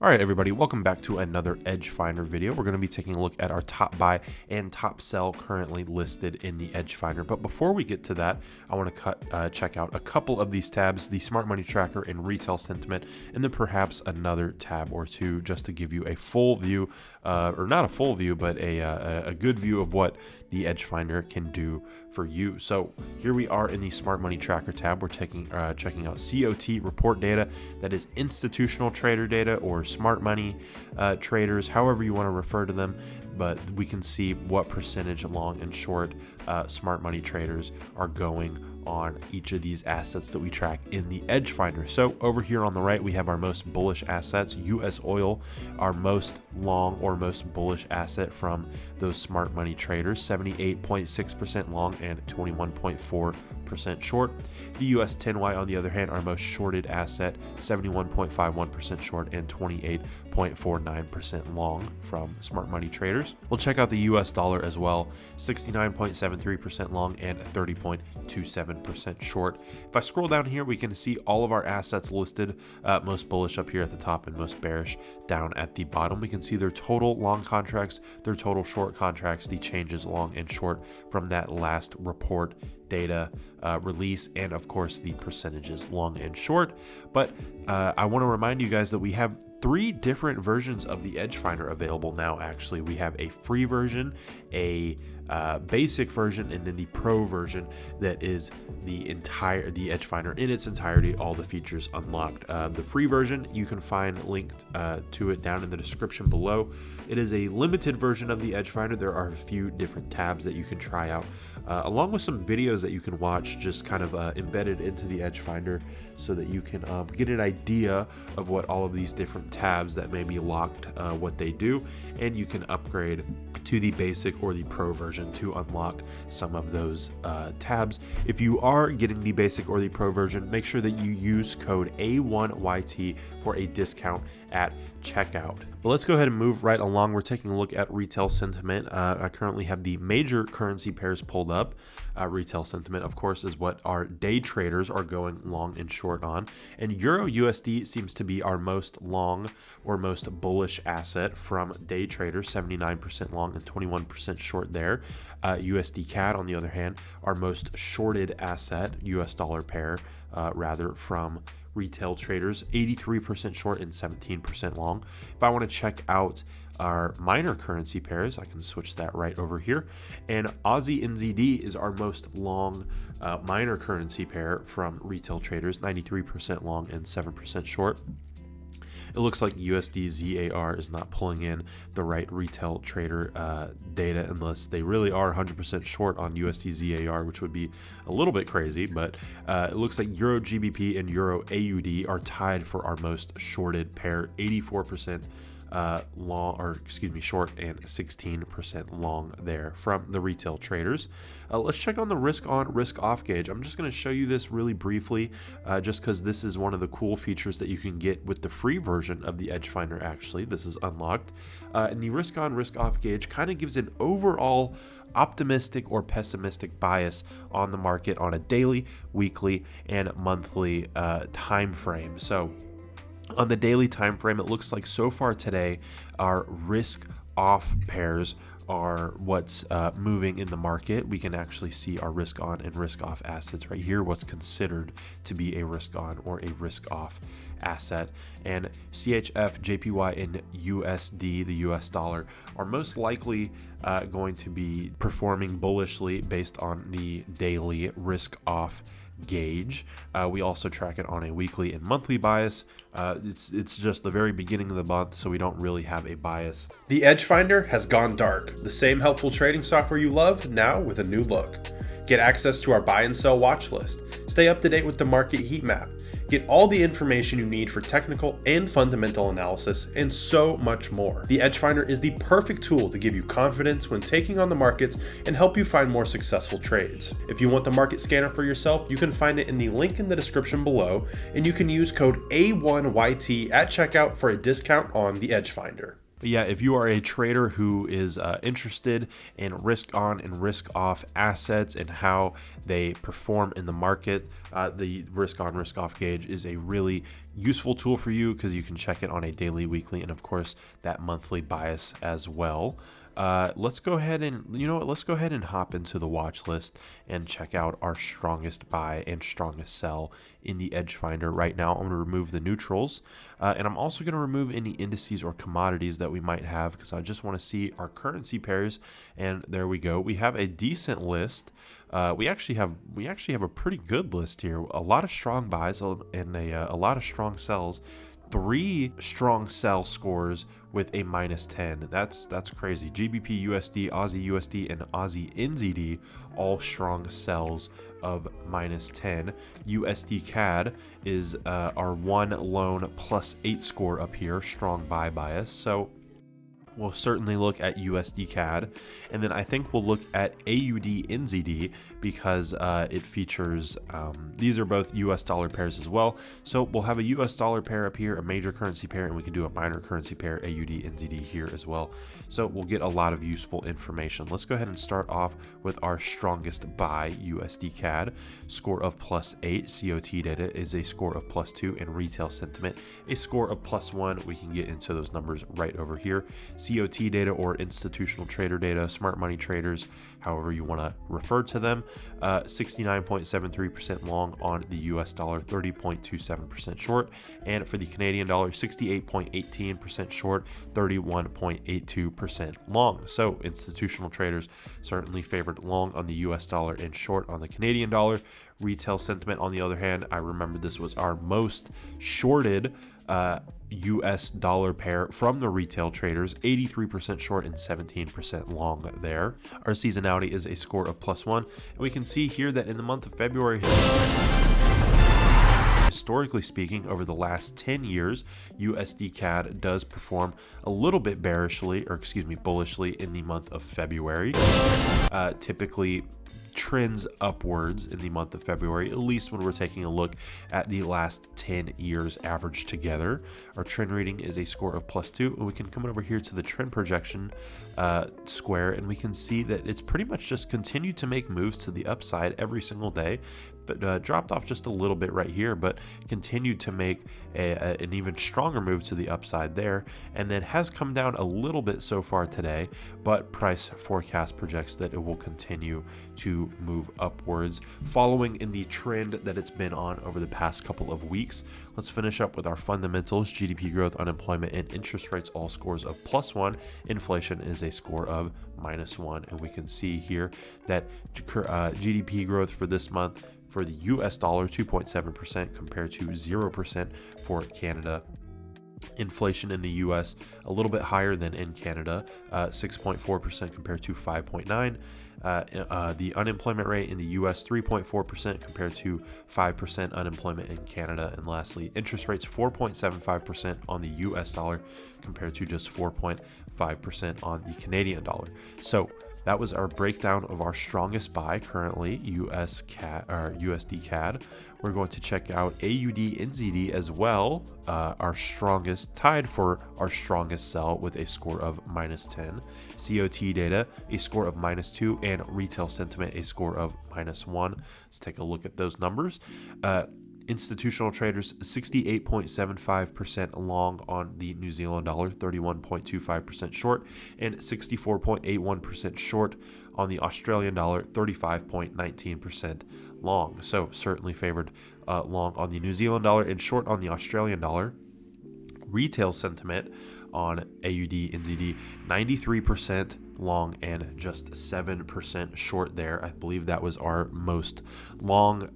All right, everybody, welcome back to another Edge Finder video. We're going to be taking a look at our top buy and top sell currently listed in the Edge Finder. But before we get to that, I want to check out a couple of these tabs, the Smart Money Tracker and Retail Sentiment, and then perhaps another tab or two just to give you a full view, or not a full view, but a good view of what the Edge Finder can do for you. So here we are in the Smart Money Tracker tab. We're checking out COT report data, that is institutional trader data or smart money traders, however you want to refer to them, but we can see what percentage long and short smart money traders are going on each of these assets that we track in the Edge Finder. So over here on the right, we have our most bullish assets, US oil, our most long or most bullish asset from those smart money traders, 78.6% long and 21.4% short. The US 10Y, on the other hand, our most shorted asset, 71.51% short and 28.49% long from smart money traders. We'll check out the US dollar as well, 69.73% long and 30.27% short. If I scroll down here, we can see all of our assets listed, most bullish up here at the top and most bearish down at the bottom. We can see their total long contracts, their total short contracts, the changes long and short from that last report data release, and of course the percentages long and short. But I want to remind you guys that we have 3 different versions of the Edge Finder available now. Actually, we have a free version, a basic version, and then the pro version that is the Edge Finder in its entirety, all the features unlocked. The free version, you can find linked to it down in the description below. It is a limited version of the Edge Finder. There are a few different tabs that you can try out, along with some videos that you can watch just kind of embedded into the Edge Finder, so that you can get an idea of what all of these different tabs that may be locked, what they do, and you can upgrade to the basic or the pro version to unlock some of those tabs. If you are getting the basic or the pro version, make sure that you use code A1YT for a discount at checkout. But let's go ahead and move right along. We're taking a look at retail sentiment. I currently have the major currency pairs pulled up. Retail sentiment, of course, is what our day traders are going long and short on. And Euro USD seems to be our most long or most bullish asset from day traders, 79% long and 21% short there. USD CAD, on the other hand, our most shorted asset, US dollar pair, rather, from retail traders, 83% short and 17% long. If I want to check out our minor currency pairs, I can switch that right over here. And Aussie NZD is our most long minor currency pair from retail traders, 93% long and 7% short. It looks like USD ZAR is not pulling in the right retail trader data unless they really are 100% short on USD ZAR, which would be a little bit crazy. But it looks like Euro GBP and Euro AUD are tied for our most shorted pair, 84% short and 16% long there from the retail traders. Let's check on the risk on, risk off gauge. I'm just going to show you this really briefly, just because this is one of the cool features that you can get with the free version of the Edge Finder. Actually, this is unlocked, and the risk on, risk off gauge kind of gives an overall optimistic or pessimistic bias on the market on a daily, weekly, and monthly time frame. So on the daily time frame, it looks like so far today our risk off pairs are what's moving in the market. We can actually see our risk on and risk off assets right here, what's considered to be a risk on or a risk off asset. And CHF, JPY, and USD, the US dollar, are most likely going to be performing bullishly based on the daily risk off gauge. We also track it on a weekly and monthly bias. It's just the very beginning of the month, so we don't really have a bias. The Edge Finder has gone dark. The same helpful trading software you loved, now with a new look. Get access to our buy and sell watch list. Stay up to date with the market heat map. Get all the information you need for technical and fundamental analysis, and so much more. The Edge Finder is the perfect tool to give you confidence when taking on the markets and help you find more successful trades. If you want the market scanner for yourself, you can find it in the link in the description below, and you can use code A1YT at checkout for a discount on the Edge Finder. But yeah, if you are a trader who is interested in risk on and risk off assets and how they perform in the market, the risk on, risk off gauge is a really useful tool for you because you can check it on a daily, weekly, and of course that monthly bias as well. Let's go ahead and, let's go ahead and hop into the watch list and check out our strongest buy and strongest sell in the Edge Finder. Right now, I'm going to remove the neutrals, and I'm also going to remove any indices or commodities that we might have because I just want to see our currency pairs. And there we go. We have a decent list. We actually have a pretty good list here. A lot of strong buys and a lot of strong sells. 3 strong sell scores with a -10. That's crazy. GBP USD, Aussie USD, and Aussie NZD all strong sells of -10. USD CAD is our one lone +8 score up here, strong buy bias. So we'll certainly look at USD CAD, and then I think we'll look at AUD NZD because it features, these are both US dollar pairs as well. So we'll have a US dollar pair up here, a major currency pair, and we can do a minor currency pair, AUD NZD here as well. So we'll get a lot of useful information. Let's go ahead and start off with our strongest buy, USD CAD, score of +8. COT data is a score of +2, and retail sentiment a score of +1. We can get into those numbers right over here. COT data or institutional trader data, smart money traders, however you want to refer to them, 69.73% long on the US dollar, 30.27% short, and for the Canadian dollar, 68.18% short, 31.82% long. So institutional traders certainly favored long on the US dollar and short on the Canadian dollar. Retail sentiment, on the other hand, I remember this was our most shorted US dollar pair from the retail traders, 83% short and 17% long there. Our seasonality is a score of +1, and we can see here that in the month of February, historically speaking, over the last 10 years, USD CAD does perform a little bit bullishly in the month of February. Typically trends upwards in the month of February, at least when we're taking a look at the last 10 years averaged together. Our trend reading is a score of +2, and we can come over here to the trend projection square, and we can see that it's pretty much just continued to make moves to the upside every single day, but dropped off just a little bit right here, but continued to make an even stronger move to the upside there, and then has come down a little bit so far today, but price forecast projects that it will continue to move upwards, following in the trend that it's been on over the past couple of weeks. Let's finish up with our fundamentals. GDP growth, unemployment, and interest rates all scores of +1. Inflation is a score of -1, and we can see here that GDP growth for this month for the US dollar, 2.7% compared to 0% for Canada. Inflation in the US a little bit higher than in Canada, 6.4% compared to 5.9. The unemployment rate in the US, 3.4% compared to 5% unemployment in Canada. And lastly, interest rates, 4.75% on the US dollar compared to just 4.5% on the Canadian dollar. So that was our breakdown of our strongest buy currently, USD CAD. We're going to check out AUD NZD as well, our strongest, tied for our strongest sell with a score of -10. COT data, a score of -2, and retail sentiment, a score of -1. Let's take a look at those numbers. Institutional traders, 68.75% long on the New Zealand dollar, 31.25% short, and 64.81% short on the Australian dollar, 35.19% long. So certainly favored long on the New Zealand dollar and short on the Australian dollar. Retail sentiment on AUD NZD, 93% long and just 7% short there. I believe that was our most long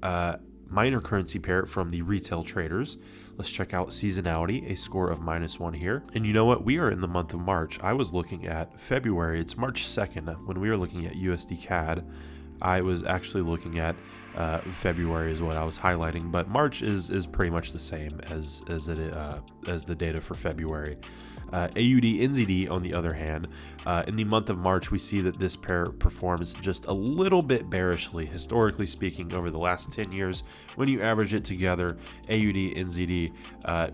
minor currency pair from the retail traders. Let's check out seasonality, a score of -1 here. And you know what? We are in the month of March. I was looking at February. It's March 2nd. When we were looking at USD CAD, I was actually looking at February is what I was highlighting, but March is pretty much the same as the data for February. AUD NZD, on the other hand, in the month of March, we see that this pair performs just a little bit bearishly. Historically speaking, over the last 10 years, when you average it together, AUD NZD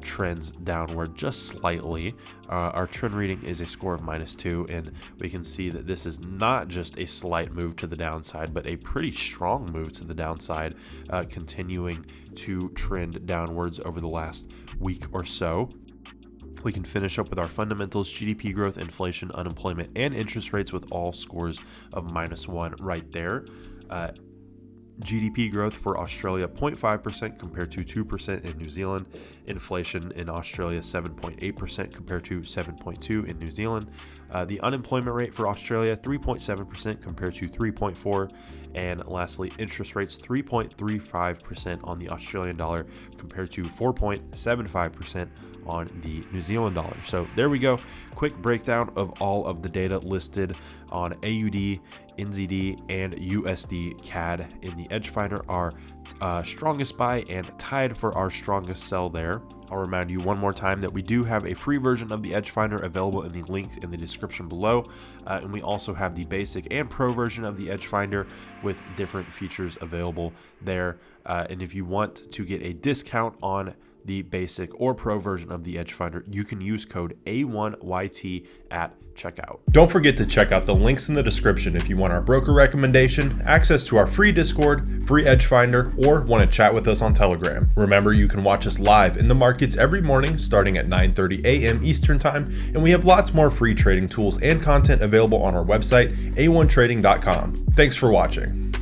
trends downward just slightly. Our trend reading is a score of -2, and we can see that this is not just a slight move to the downside, but a pretty strong move to the downside, continuing to trend downwards over the last week or so. We can finish up with our fundamentals: GDP growth, inflation, unemployment, and interest rates, with all scores of -1 right there. GDP growth for Australia 0.5% compared to 2% in New Zealand. Inflation in Australia 7.8% compared to 7.2% in New Zealand. The unemployment rate for Australia 3.7% compared to 3.4%. And lastly, interest rates 3.35% on the Australian dollar compared to 4.75% on the New Zealand dollar. So there we go. Quick breakdown of all of the data listed on AUD, NZD, and USD CAD in the Edge Finder. Our strongest buy and tied for our strongest sell there. I'll remind you one more time that we do have a free version of the Edge Finder available in the link in the description below. And we also have the basic and pro version of the Edge Finder with different features available there. And if you want to get a discount on the basic or pro version of the Edge Finder, you can use code A1YT at checkout. Don't forget to check out the links in the description if you want our broker recommendation, access to our free Discord, free Edge Finder, or want to chat with us on Telegram. Remember, you can watch us live in the markets every morning starting at 9:30 a.m. Eastern Time, and we have lots more free trading tools and content available on our website, a1trading.com. Thanks for watching.